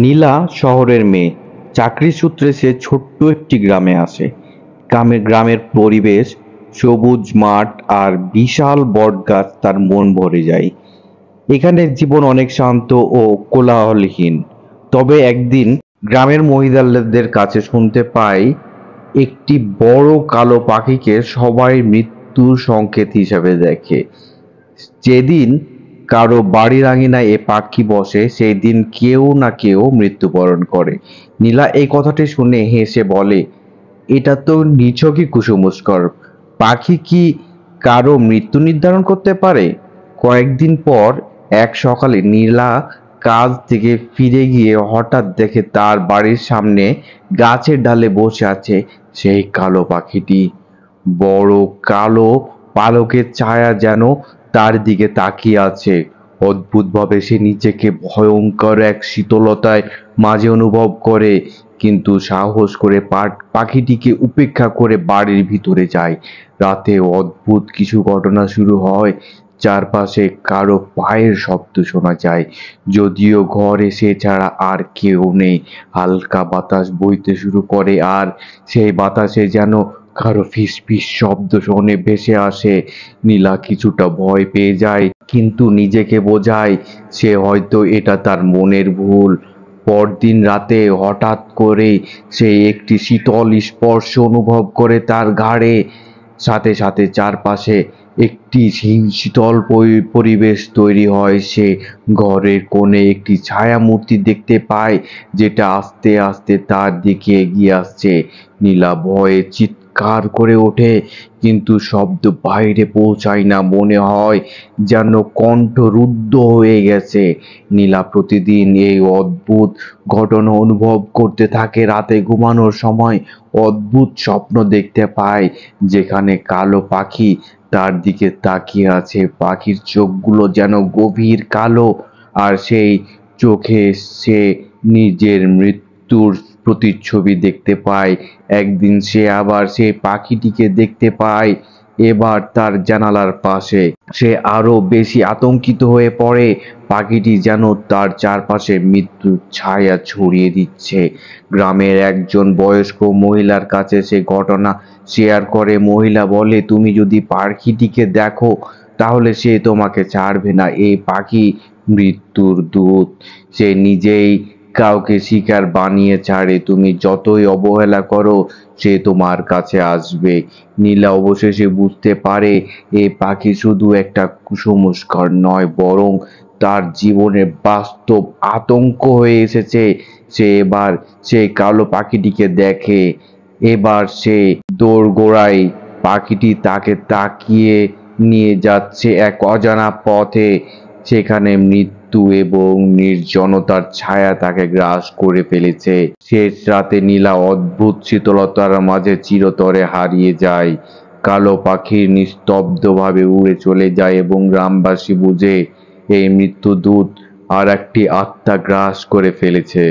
নীলা শহরের মেয়ে। চাকরির সূত্রে সে ছোট্ট একটি গ্রামে আসে। গ্রামের পরিবেশ, সবুজ মাঠ আর বিশাল বটগাছ তার মন ভরে যায়। এখানের জীবন অনেক শান্ত ও কোলাহলহীন। তবে একদিন গ্রামের মহিলাদের কাছে শুনতে পায় একটি বড় কালো পাখিকে সবাই মৃত্যুর সংকেত হিসেবে দেখে। যেদিন কারো বাড়ির আঙিনায় এ পাখি বসে সেই দিন কেউ না কেউ মৃত্যুবরণ করে। নীলা এই কথাটি শুনে হেসে বলে, এটা তো নিছকই কুসংস্কার। পাখি কি কারো মৃত্যু নির্ধারণ করতে পারে? কয়েকদিন পর এক সকালে নীলা কাজ থেকে ফিরে গিয়ে হঠাৎ দেখে তার বাড়ির সামনে গাছের ডালে বসে আছে সেই কালো পাখিটি। বড় কালো পালকের ছায়া যেন তার দিকে তাকিয়ে আছে। অদ্ভুতভাবে সে নিজেকে ভয়ঙ্কর এক শীতলতায় মাঝে অনুভব করে, কিন্তু সাহস করে পাখিটিকে উপেক্ষা করে বাড়ির ভিতরে যায়। রাতে অদ্ভুত কিছু ঘটনা শুরু হয়। চারপাশে কারো পায়ের শব্দ শোনা যায়, যদিও ঘরে সে ছাড়া আর কেউ নেই। হালকা বাতাস বইতে শুরু করে আর সেই বাতাসে যেন কারো ফিসফিস শব্দ শুনে ভেসে আসে। নীলা কিছুটা ভয় পেয়ে যায়, কিন্তু নিজেকে বোঝায় সে হয়তো এটা তার মনের ভুল। পরদিন রাতে হঠাৎ করে সে একটি শীতল স্পর্শ অনুভব করে তার ঘাড়ে। সাথে সাথে চারপাশে একটি শীতল পরিবেশ তৈরি হয়। সে ঘরের কোণে একটি ছায়া মূর্তি দেখতে পায়, যেটা আস্তে আস্তে তার দিকে এগিয়ে আসছে। নীলা ভয়ে চিৎকার করে ওঠে, কিন্তু শব্দ বাইরে পৌঁছায় না। মনে হয় যেন কণ্ঠ রুদ্ধ হয়ে গেছে। নীলা প্রতিদিন এই অদ্ভুত ঘটনা অনুভব করতে থাকে। রাতে ঘুমানোর সময় অদ্ভুত স্বপ্ন দেখতে পায়, যেখানে কালো পাখি তার দিকে তাকিয়ে আছে। পাখির চোখগুলো যেন গভীর কালো, আর সেই চোখে সে নিজের মৃত্যুর প্রতিচ্ছবি দেখতে পায়। একদিন সে আবার সেই পাখিটিকে দেখতে পায়, এবার তার জানালার পাশে। সে আরো বেশি আতঙ্কিত হয়ে পড়ে। পাখিটি যেন তার চারপাশে মৃত্যুর ছায়া ছড়িয়ে দিচ্ছে। গ্রামের একজন বয়স্ক মহিলার কাছে সে ঘটনা শেয়ার করে। মহিলা বলে, তুমি যদি পাখিটিকে দেখো তাহলে সে তোমাকে ছাড়বে না। এই পাখি মৃত্যুর দূত। সে নিজেই কাউকে শিকার বানিয়ে ছাড়ে। তুমি যতই অবহেলা করো সে তোমার কাছে আসবে। নীলা অবশেষে বুঝতে পারে এই পাখি শুধু একটা কুসংস্কার নয়, বরং তার জীবনে বাস্তব আতঙ্ক হয়ে এসেছে। সে এবার সেই কালো পাখিটিকে দেখে। এবার সে দোরগোড়ায়। পাখিটি তাকে তাকিয়ে নিয়ে যাচ্ছে এক অজানা পথে। সেখানে মৃত্যু এবং নির্জনতার ছায়া তাকে গ্রাস করে ফেলেছে। শেষ রাতে নীলা অদ্ভুত শীতলতার মাঝে চিরতরে হারিয়ে যায়। কালো পাখি নিস্তব্ধভাবে উড়ে চলে যায় এবং গ্রামবাসী বুঝে এই মৃত্যুদূত আর একটি আত্মা গ্রাস করে ফেলেছে।